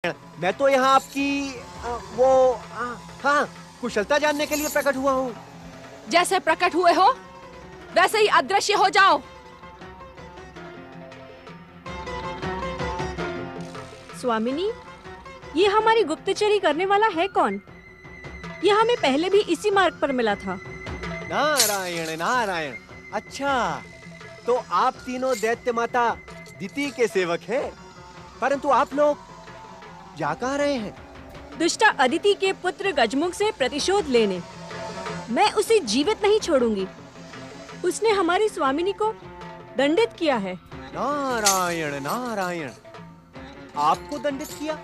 मैं तो यहाँ आपकी हाँ, कुशलता जानने के लिए प्रकट हुआ हूँ। जैसे प्रकट हुए हो वैसे ही अदृश्य हो जाओ। स्वामिनी, ये हमारी गुप्तचरी करने वाला है कौन? ये हमें पहले भी इसी मार्ग पर मिला था। नारायण नारायण। अच्छा, तो आप तीनों दैत्य माता दिति के सेवक हैं, परंतु आप लोग जा कहाँ रहे हैं? दुष्टा अदिति के पुत्र गजमुख से प्रतिशोध लेने। मैं उसे जीवित नहीं छोड़ूंगी। उसने हमारी स्वामिनी को दंडित किया है। नारायण नारायण। आपको दंडित किया?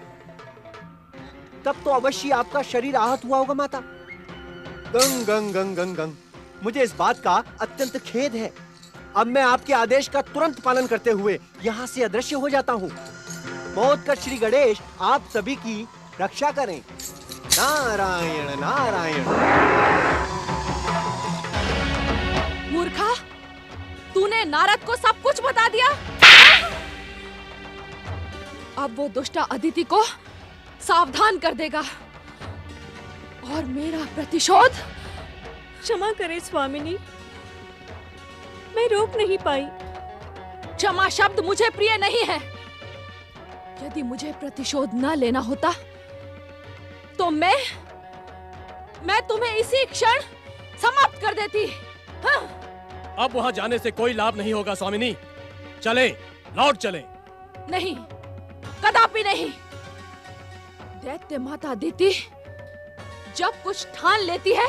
तब तो अवश्य आपका शरीर आहत हुआ होगा माता। गंग गंग गंग गंग गंग। मुझे इस बात का अत्यंत खेद है। अब मैं आपके आदेश का तुरंत पालन करते हुए यहाँ से अदृश्य हो जाता हूँ। मौत का श्री गणेश आप सभी की रक्षा करें। नारायण नारायण। मूर्खा, तूने नारद को सब कुछ बता दिया। अब वो दुष्टा अदिति को सावधान कर देगा और मेरा प्रतिशोध। क्षमा करें स्वामिनी, मैं रोक नहीं पाई। क्षमा शब्द मुझे प्रिय नहीं है। यदि मुझे प्रतिशोध न लेना होता तो मैं तुम्हें इसी क्षण समाप्त कर देती। हाँ? अब वहाँ जाने से कोई लाभ नहीं होगा स्वामिनी। चले, लौट चले। नहीं, कदापि नहीं। दैत्य माता दिति जब कुछ ठान लेती है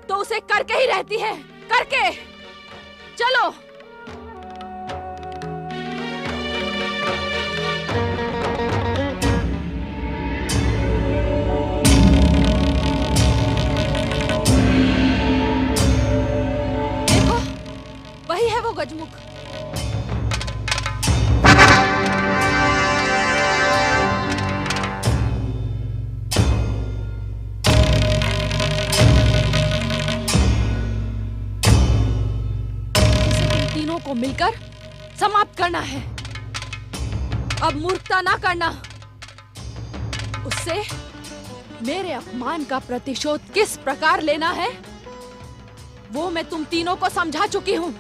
तो उसे करके ही रहती है। करके। चलो। देखो, वही है वो गजमुख। तीनों को मिलकर समाप्त करना है। अब मूर्खता ना करना। उससे मेरे अपमान का प्रतिशोध किस प्रकार लेना है वो मैं तुम तीनों को समझा चुकी हूँ।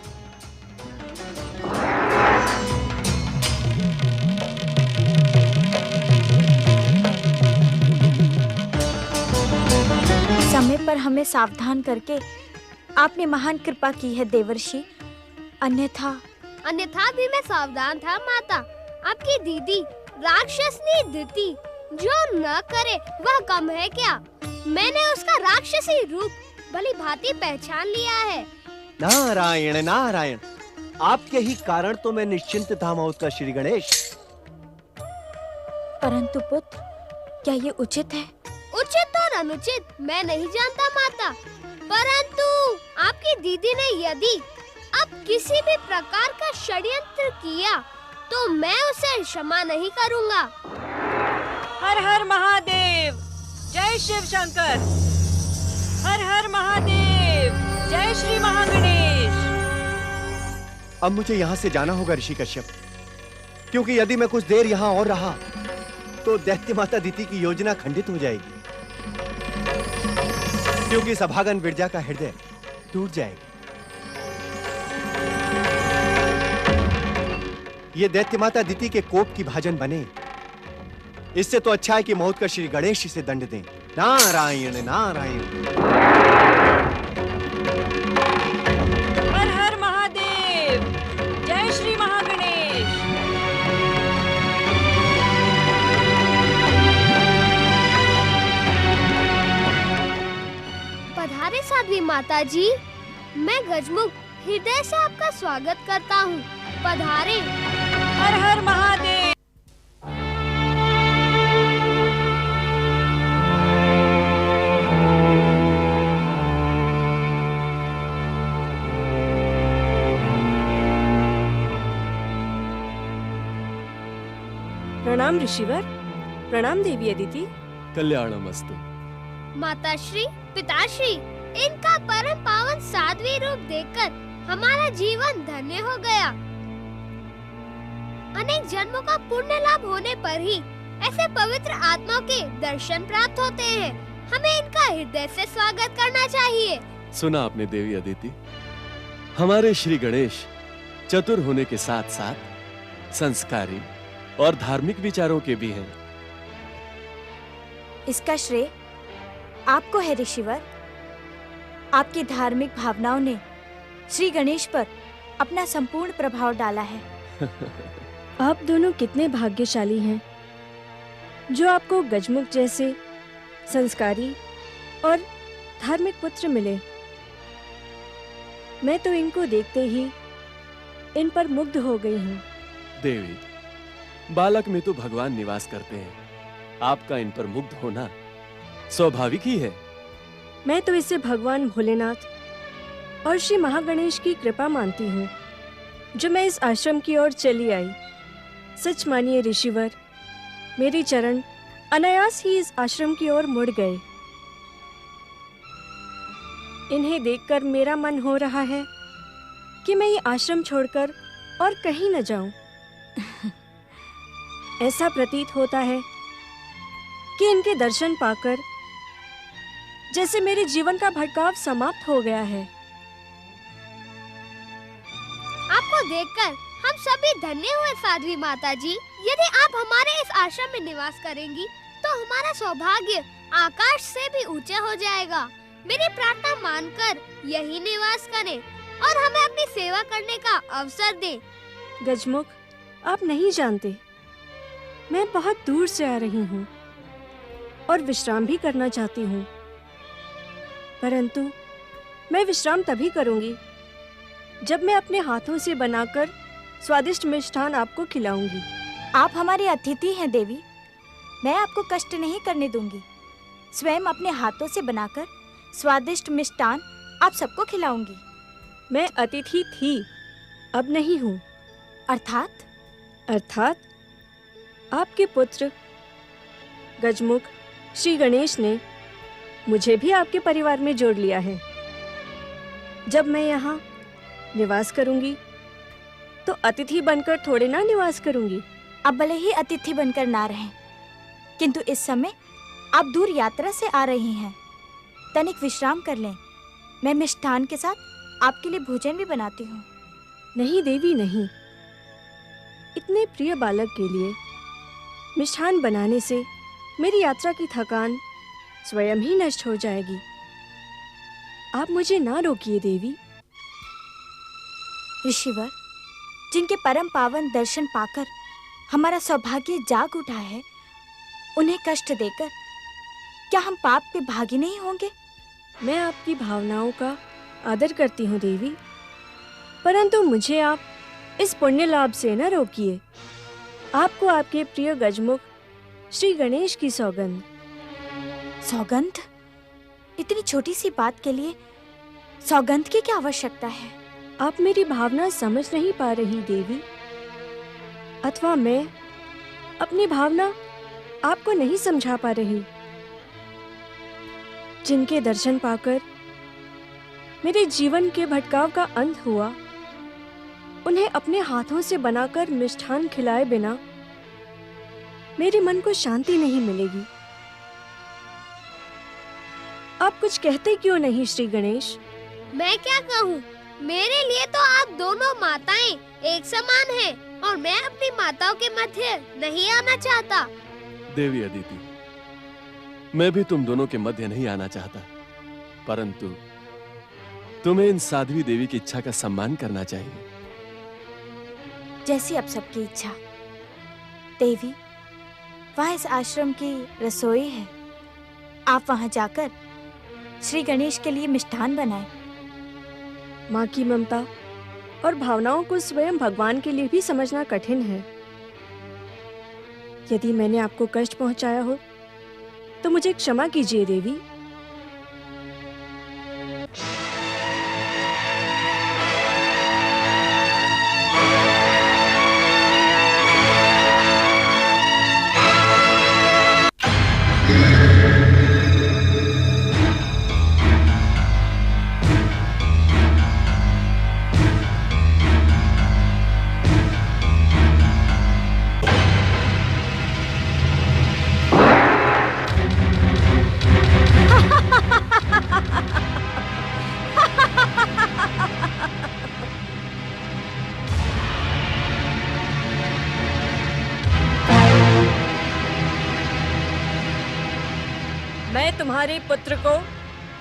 समय पर हमें सावधान करके आपने महान कृपा की है देवर्षि। अन्यथा भी मैं सावधान था माता। आपकी दीदी राक्षसनी दिति जो न करे वह कम है क्या? मैंने उसका राक्षसी रूप भली भांति पहचान लिया है। नारायण नारायण। आपके ही कारण तो मैं निश्चिंत था मौत का श्री गणेश। परंतु पुत्र, क्या ये उचित है? उचित और अनुचित मैं नहीं जानता माता, परंतु आपकी दीदी ने यदि अब किसी भी प्रकार का षड्यंत्र किया तो मैं उसे क्षमा नहीं करूंगा। हर हर महादेव, जय शिव शंकर। हर हर महादेव, जय श्री महागणेश। अब मुझे यहाँ से जाना होगा ऋषि कश्यप, क्योंकि यदि मैं कुछ देर यहाँ और रहा तो दैत्य माता दिति की योजना खंडित हो जाएगी, क्योंकि सभागन विरजा का हृदय टूट जाएगा। ये दैत्य माता दिति के कोप की भाजन बने, इससे तो अच्छा है कि मौत का श्री गणेश इसे दंड दें। नारायण नारायण। हर हर महादेव, जय श्री महागणेश। पधारे साध्वी माता जी। मैं गजमुख हृदय से आपका स्वागत करता हूँ। पधारे। हर हर महादेव। प्रणाम ऋषिवर। प्रणाम देवी अदिति। कल्याणमस्तु। माताश्री, पिताश्री, इनका परम पावन साध्वी रूप देखकर हमारा जीवन धन्य हो गया। अनेक जन्मों का पुण्य लाभ होने पर ही ऐसे पवित्र आत्माओं के दर्शन प्राप्त होते हैं। हमें इनका हृदय से स्वागत करना चाहिए। सुना आपने देवी अदिति, हमारे श्री गणेश चतुर होने के साथ साथ संस्कारी और धार्मिक विचारों के भी हैं। इसका श्रेय आपको है ऋषिवर। आपकी धार्मिक भावनाओं ने श्री गणेश पर अपना संपूर्ण प्रभाव डाला है। आप दोनों कितने भाग्यशाली हैं जो आपको गजमुख जैसे संस्कारी और धार्मिक पुत्र मिले। मैं तो इनको देखते ही इन पर मुग्ध हो गई हूँ। देवी, बालक में तो भगवान निवास करते हैं, आपका इन पर मुग्ध होना स्वाभाविक ही है। मैं तो इसे भगवान भोलेनाथ और श्री महागणेश की कृपा मानती हूँ जो मैं इस आश्रम की ओर चली आई। सच मानिए ऋषिवर, मेरे चरण अनायास ही इस आश्रम की ओर मुड़ गए। इन्हें देखकर मेरा मन हो रहा है कि मैं ये आश्रम छोड़कर और कहीं न जाऊं। ऐसा प्रतीत होता है कि इनके दर्शन पाकर जैसे मेरे जीवन का भटकाव समाप्त हो गया है। आपको देखकर हम सभी धन्य हुए साध्वी माता जी। यदि आप हमारे इस आश्रम में निवास करेंगी तो हमारा सौभाग्य आकाश से भी ऊंचा हो जाएगा। मेरी प्रार्थना मानकर यही निवास करें और हमें अपनी सेवा करने का अवसर दें। गजमुख, आप नहीं जानते, मैं बहुत दूर से आ रही हूँ और विश्राम भी करना चाहती हूँ, परंतु मैं विश्राम तभी करूँगी जब मैं अपने हाथों से बनाकर स्वादिष्ट मिष्ठान आपको खिलाऊंगी। आप हमारे अतिथि हैं देवी, मैं आपको कष्ट नहीं करने दूंगी। स्वयं अपने हाथों से बनाकर स्वादिष्ट मिष्ठान आप सबको खिलाऊंगी। मैं अतिथि थी, अब नहीं हूँ। अर्थात आपके पुत्र गजमुख श्री गणेश ने मुझे भी आपके परिवार में जोड़ लिया है। जब मैं यहाँ निवास करूंगी तो अतिथि बनकर थोड़े ना निवास करूंगी। आप भले ही अतिथि बनकर ना रहें, किंतु इस समय आप दूर यात्रा से आ रही हैं। तनिक विश्राम कर लें, मैं मिष्ठान के साथ आपके लिए भोजन भी बनाती हूँ। नहीं देवी, नहीं। इतने प्रिय बालक के लिए मिष्ठान बनाने से मेरी यात्रा की थकान स्वयं ही नष्ट हो जाएगी। आप मुझे ना रोकिए देवी। ऋषिवर, जिनके परम पावन दर्शन पाकर हमारा सौभाग्य जाग उठा है, उन्हें कष्ट देकर क्या हम पाप के भागी नहीं होंगे? मैं आपकी भावनाओं का आदर करती हूँ देवी, परंतु मुझे आप इस पुण्य लाभ से न रोकिए। आपको आपके प्रिय गजमुख श्री गणेश की सौगंध। सौगंध? इतनी छोटी सी बात के लिए सौगंध की क्या आवश्यकता है? आप मेरी भावना समझ नहीं पा रही देवी, अथवा मैं अपनी भावना आपको नहीं समझा पा रही। जिनके दर्शन पाकर मेरे जीवन के भटकाव का अंत हुआ, उन्हें अपने हाथों से बनाकर मिष्ठान खिलाए बिना मेरे मन को शांति नहीं मिलेगी। आप कुछ कहते क्यों नहीं श्री गणेश? मैं क्या कहूँ, मेरे लिए तो आप दोनों माताएं एक समान हैं और मैं अपनी माताओं के मध्य नहीं आना चाहता। देवी अदिति, मैं भी तुम दोनों के मध्य नहीं आना चाहता, परंतु तुम्हें इन साध्वी देवी की इच्छा का सम्मान करना चाहिए। जैसी अब सबकी इच्छा। देवी, वहाँ इस आश्रम की रसोई है, आप वहाँ जाकर श्री गणेश के लिए मिष्ठान बनाएं। माँ की ममता और भावनाओं को स्वयं भगवान के लिए भी समझना कठिन है। यदि मैंने आपको कष्ट पहुंचाया हो तो मुझे क्षमा कीजिए देवी। मैं तुम्हारे पुत्र को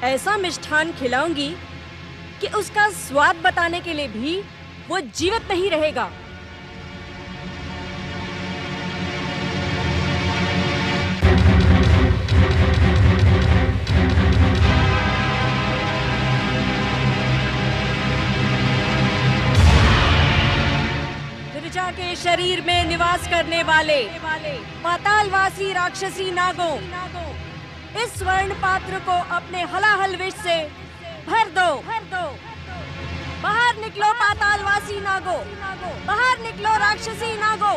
ऐसा मिष्ठान खिलाऊंगी कि उसका स्वाद बताने के लिए भी वो जीवित नहीं रहेगा। गिरिजा के शरीर में निवास करने वाले पातालवासी राक्षसी नागों, इस स्वर्ण पात्र को अपने हलाहल विष से भर दो। बाहर निकलो पातालवासी नागो, बाहर निकलो राक्षसी नागो।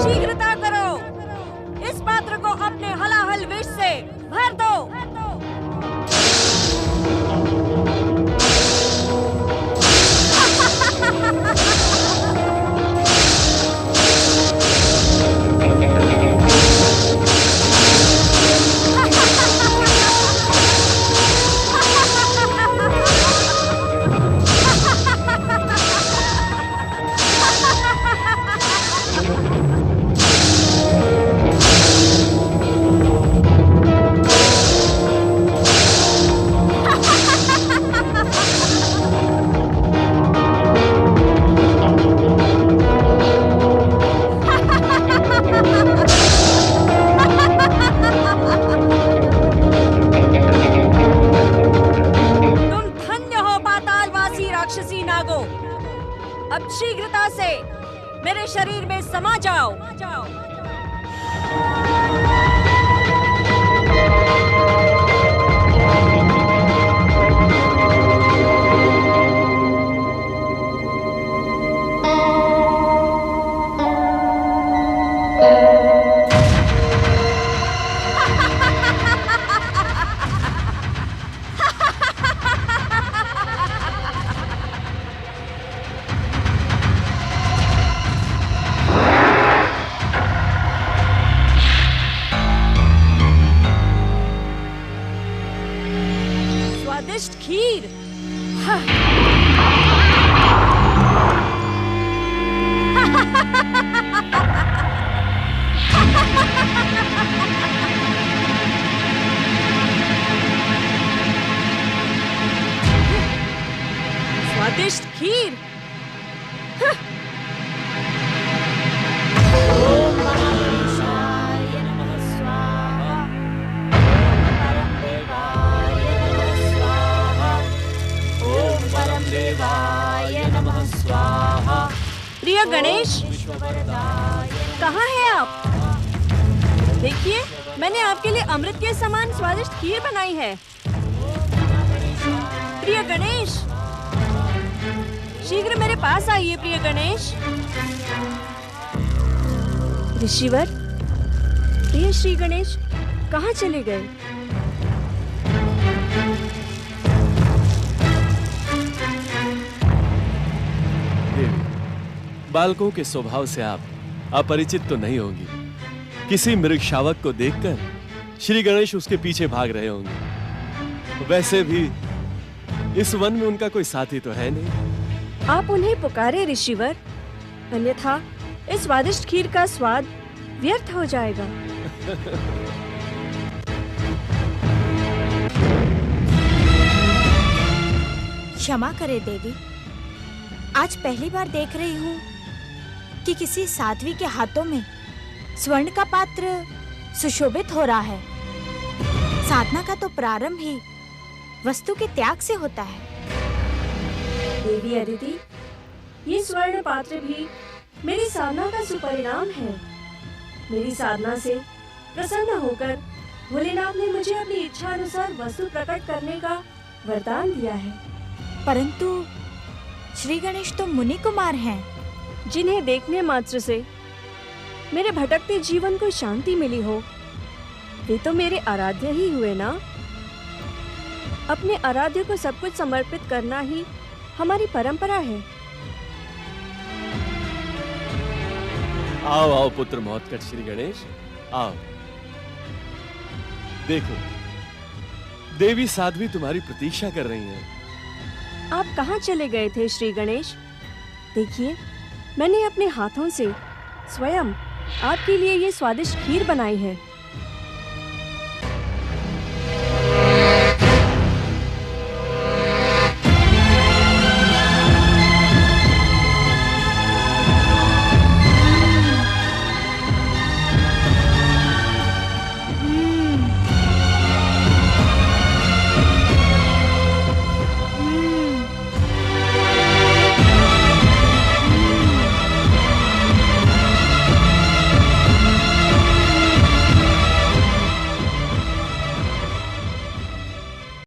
शीघ्रता करो, इस पात्र को अपने हलाहल विष से भर दो। अब शीघ्रता से मेरे शरीर में समा जाओ। स्वादिष्ट खीर। स्वादिष्ट खीर। प्रिय गणेश, कहाँ हैं आप? देखिए, मैंने आपके लिए अमृत के समान स्वादिष्ट खीर बनाई है। प्रिय गणेश, शीघ्र मेरे पास आइए। प्रिय गणेश। ऋषिवर, प्रिय श्री गणेश कहाँ चले गए? बालकों के स्वभाव से आप अपरिचित तो नहीं होंगी। किसी मृग शावक को देखकर श्री गणेश उसके पीछे भाग रहे होंगे। वैसे भी इस वन में उनका कोई साथी तो है नहीं। आप उन्हें पुकारे ऋषिवर, अन्यथा इस स्वादिष्ट खीर का स्वाद व्यर्थ हो जाएगा। क्षमा करे देवी, आज पहली बार देख रही हूँ कि किसी साध्वी के हाथों में स्वर्ण का पात्र सुशोभित हो रहा है। साधना का तो प्रारंभ ही वस्तु के त्याग से होता है। देवी अदिति, ये स्वर्ण पात्र भी मेरी साधना का सुपरिणाम है। मेरी साधना से प्रसन्न होकर भोलेनाथ ने मुझे अपनी इच्छा अनुसार वस्तु प्रकट करने का वरदान दिया है। परंतु श्री गणेश तो मुनि कुमार हैं, जिन्हें देखने मात्र से मेरे भटकते जीवन को शांति मिली हो। वे तो मेरे आराध्य ही हुए ना। अपने आराध्य को सब कुछ समर्पित करना ही हमारी परंपरा है। आओ आओ पुत्र महोत्कट श्री गणेश, आओ। देखो, देवी साध्वी तुम्हारी प्रतीक्षा कर रही हैं। आप कहाँ चले गए थे श्री गणेश? देखिए, मैंने अपने हाथों से स्वयं आपके लिए ये स्वादिष्ट खीर बनाई है।